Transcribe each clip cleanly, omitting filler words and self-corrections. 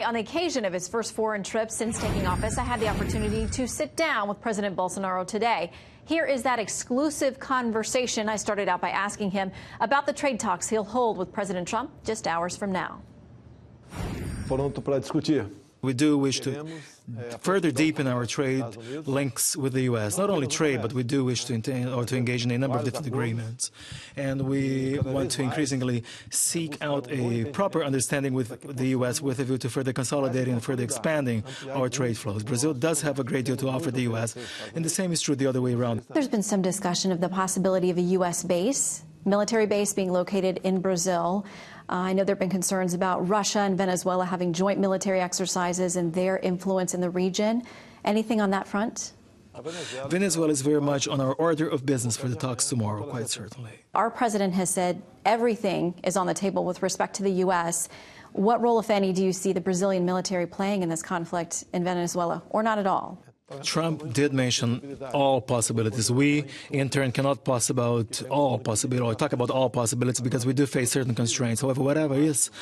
On the occasion of his first foreign trip since taking office, I had the opportunity to sit down with President Bolsonaro today. Here is that exclusive conversation. I started out by asking him about the trade talks he'll hold with President Trump just hours from now. Pronto para discutir. We do wish to further deepen our trade links with the U.S. Not only trade, but we do wish to engage in a number of different agreements. And we want to increasingly seek out a proper understanding with the U.S. with a view to further consolidating and further expanding our trade flows. Brazil does have a great deal to offer the U.S., and the same is true the other way around. There's been some discussion of the possibility of a U.S. base, military base being located in Brazil. I know there have been concerns about Russia and Venezuela having joint military exercises and their influence in the region. Anything on that front? Venezuela is very much on our order of business for the talks tomorrow, quite certainly. Our president has said everything is on the table with respect to the U.S. What role, if any, do you see the Brazilian military playing in this conflict in Venezuela, or not at all? Trump did mention all possibilities. We, in turn, cannot talk about all possibilities because we do face certain constraints. However, whatever is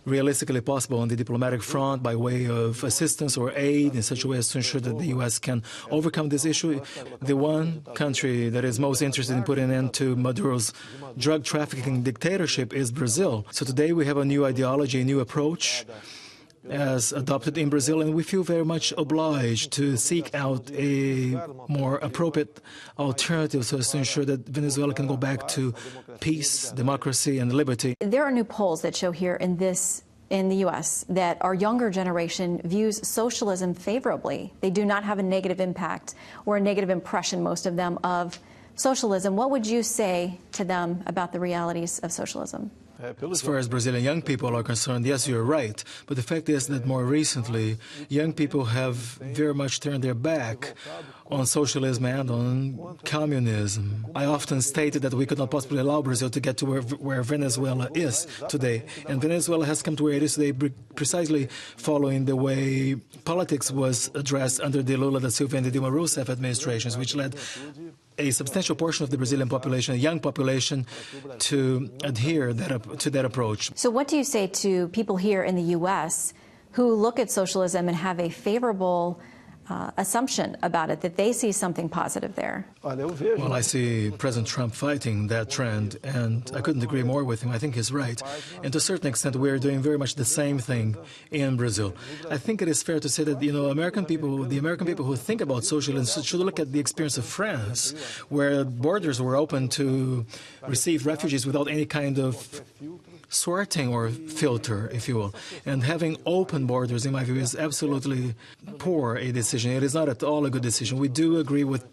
realistically possible on the diplomatic front by way of assistance or aid in such a way as to ensure that the U.S. can overcome this issue. The one country that is most interested in putting an end to Maduro's drug trafficking dictatorship is Brazil. So today we have a new ideology, a new approach as adopted in Brazil, and we feel very much obliged to seek out a more appropriate alternative so as to ensure that Venezuela can go back to peace, democracy, and liberty. There are new polls that show here in the U.S. that our younger generation views socialism favorably. They do not have a negative impact or a negative impression, most of them, of socialism. What would you say to them about the realities of socialism? As far as Brazilian young people are concerned, yes, you're right. But the fact is that more recently, young people have very much turned their back on socialism and on communism. I often stated that we could not possibly allow Brazil to get to where Venezuela is today. And Venezuela has come to where it is today precisely following the way politics was addressed under the Lula da Silva and the Dilma Rousseff administrations, which led a substantial portion of the Brazilian population, a young population, to adhere to that approach. So what do you say to people here in the U.S. who look at socialism and have a favorable assumption about it, that they see something positive there? Well, I see President Trump fighting that trend, and I couldn't agree more with him. I think he's right. And to a certain extent, we're doing very much the same thing in Brazil. I think it is fair to say that, the American people who think about socialism should look at the experience of France, where borders were open to receive refugees without any kind of sorting or filter, if you will. And having open borders, in my view, is absolutely poor a decision. It is not at all a good decision. We do agree with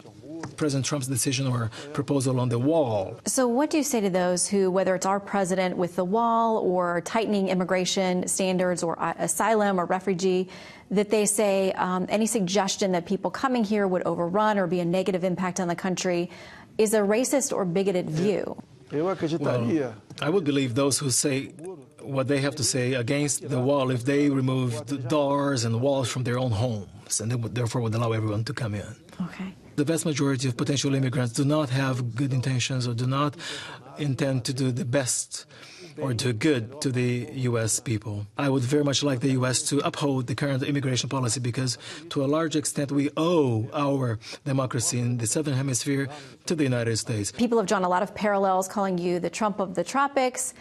President Trump's decision or proposal on the wall. So what do you say to those who, whether it's our president with the wall or tightening immigration standards or asylum or refugee, that they say any suggestion that people coming here would overrun or be a negative impact on the country is a racist or bigoted view? Well, I would believe those who say what they have to say against the wall if they remove the doors and walls from their own homes, and they would, therefore would allow everyone to come in. Okay. The vast majority of potential immigrants do not have good intentions or do not intend to do the best or do good to the U.S. people. I would very much like the U.S. to uphold the current immigration policy because, to a large extent, we owe our democracy in the Southern Hemisphere to the United States. People have drawn a lot of parallels, calling you the Trump of the tropics.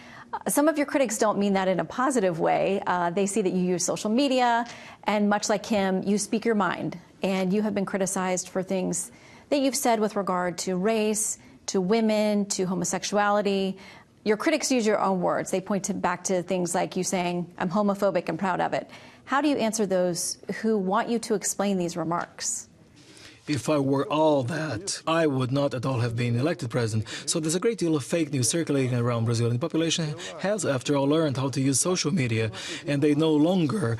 Some of your critics don't mean that in a positive way. They see that you use social media, and much like him, you speak your mind. And you have been criticized for things that you've said with regard to race, to women, to homosexuality. Your critics use your own words. They point back to things like you saying, I'm homophobic and proud of it. How do you answer those who want you to explain these remarks? If I were all that, I would not at all have been elected president. So there's a great deal of fake news circulating around Brazil. And the population has, after all, learned how to use social media, and they no longer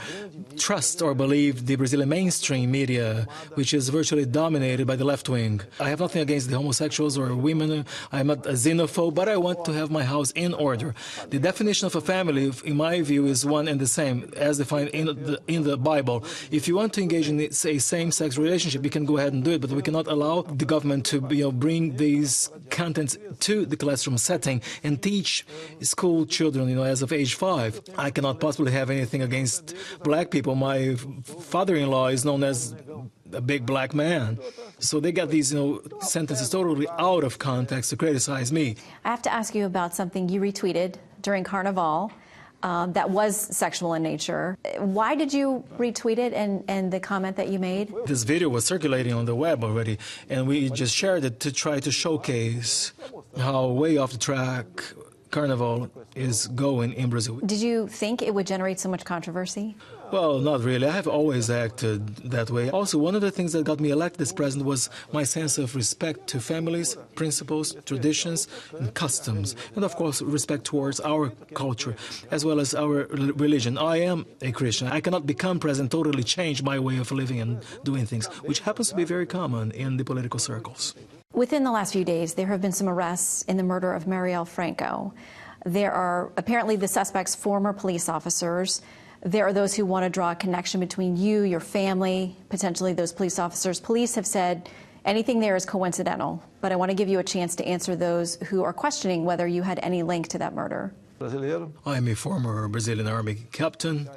trust or believe the Brazilian mainstream media, which is virtually dominated by the left wing. I have nothing against the homosexuals or women. I'm not a xenophobe, but I want to have my house in order. The definition of a family, in my view, is one and the same, as defined in the Bible. If you want to engage in a same-sex relationship, you can go ahead and do it, but we cannot allow the government to bring these contents to the classroom setting and teach school children, as of age 5. I cannot possibly have anything against black people. My father-in-law is known as a big black man. So they got these, sentences totally out of context to criticize me. I have to ask you about something you retweeted during Carnival that was sexual in nature. Why did you retweet it and the comment that you made? This video was circulating on the web already, and we just shared it to try to showcase how way off the track Carnival is going in Brazil. Did you think it would generate so much controversy? Well, not really. I have always acted that way. Also, one of the things that got me elected as president was my sense of respect to families, principles, traditions, and customs. And of course, respect towards our culture, as well as our religion. I am a Christian. I cannot become president, totally change my way of living and doing things, which happens to be very common in the political circles. Within the last few days, there have been some arrests in the murder of Marielle Franco. There are apparently the suspects former police officers. There are those who want to draw a connection between you, your family, potentially those police officers. Police have said anything there is coincidental, but I want to give you a chance to answer those who are questioning whether you had any link to that murder. I am a former Brazilian Army captain,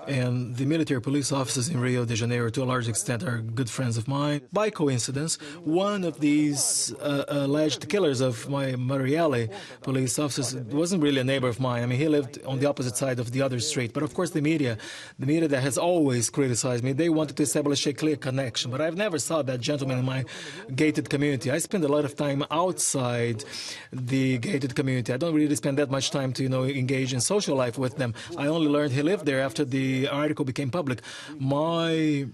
and the military police officers in Rio de Janeiro, to a large extent, are good friends of mine. By coincidence, one of these alleged killers of my Marielle police officers wasn't really a neighbor of mine. I mean, he lived on the opposite side of the other street. But of course, the media that has always criticized me, they wanted to establish a clear connection. But I've never saw that gentleman in my gated community. I spend a lot of time outside the gated community. I don't really spend that much time to, engage in social life with them. I only learned he lived there after the article became public. My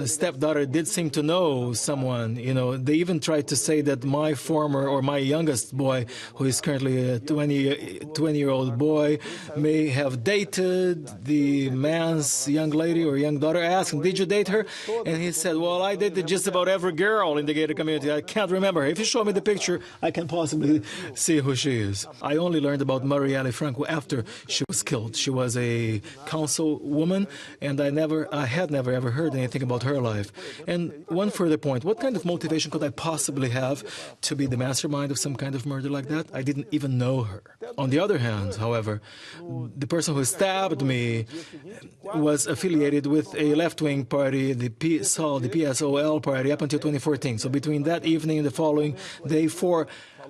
stepdaughter did seem to know someone. They even tried to say that my former or my youngest boy, who is currently a 20-year-old boy, may have dated the man's young lady or young daughter. I asked him, did you date her? And he said, well, I dated just about every girl in the gated community. I can't remember her. If you show me the picture, I can possibly see who she is. I only learned about Marielle Franco after she was killed. She was a councilwoman, and I had never ever heard anything about her life. And one further point, what kind of motivation could I possibly have to be the mastermind of some kind of murder like that? I didn't even know her. On the other hand, however, the person who stabbed me was affiliated with a left-wing party, the PSOL party, up until 2014. So between that evening and the following day, 4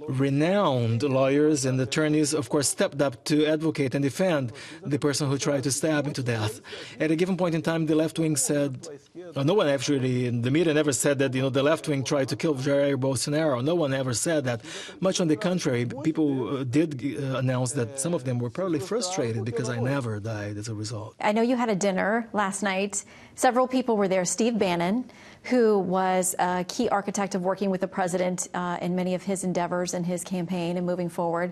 renowned lawyers and attorneys, of course, stepped up to advocate and defend the person who tried to stab me to death. At a given point in time, the left wing said, no one actually, in the media never said that, the left wing tried to kill Jair Bolsonaro. No one ever said that. Much on the contrary, people did announce that some of them were probably frustrated because I never died as a result. I know you had a dinner last night. Several people were there. Steve Bannon, who was a key architect of working with the president in many of his endeavors in his campaign and moving forward.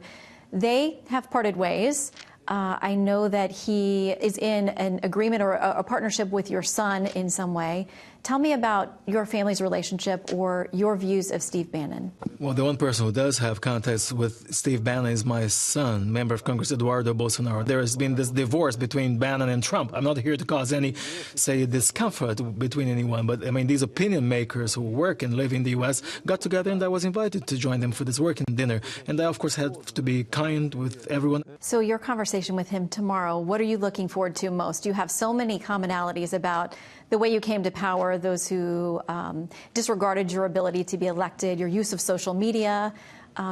They have parted ways. I know that he is in an agreement or a partnership with your son in some way. Tell me about your family's relationship or your views of Steve Bannon. Well, the one person who does have contacts with Steve Bannon is my son, Member of Congress Eduardo Bolsonaro. There has been this divorce between Bannon and Trump. I'm not here to cause any, discomfort between anyone, but I mean, these opinion makers who work and live in the U.S. got together, and I was invited to join them for this working dinner. And I, of course, had to be kind with everyone. So your conversation with him tomorrow, what are you looking forward to most? You have so many commonalities about the way you came to power, those who disregarded your ability to be elected, your use of social media.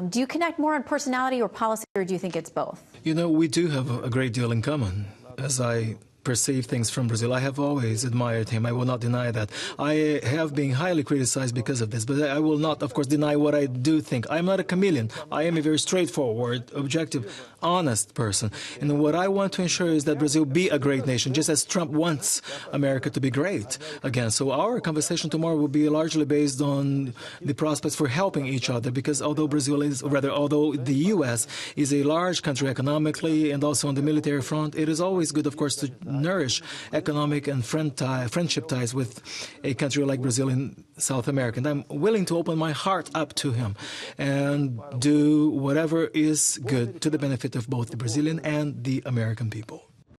Do you connect more on personality or policy, or do you think it's both? We do have a great deal in common. As I perceive things from Brazil, I have always admired him. I will not deny that. I have been highly criticized because of this, but I will not, of course, deny what I do think. I'm not a chameleon. I am a very straightforward, objective, honest person. And what I want to ensure is that Brazil be a great nation, just as Trump wants America to be great again. So our conversation tomorrow will be largely based on the prospects for helping each other, because although although the U.S. is a large country economically and also on the military front, it is always good, of course, to nourish economic and friendship ties with a country like Brazil in South America. And I'm willing to open my heart up to him and do whatever is good to the benefit of both the Brazilian and the American people.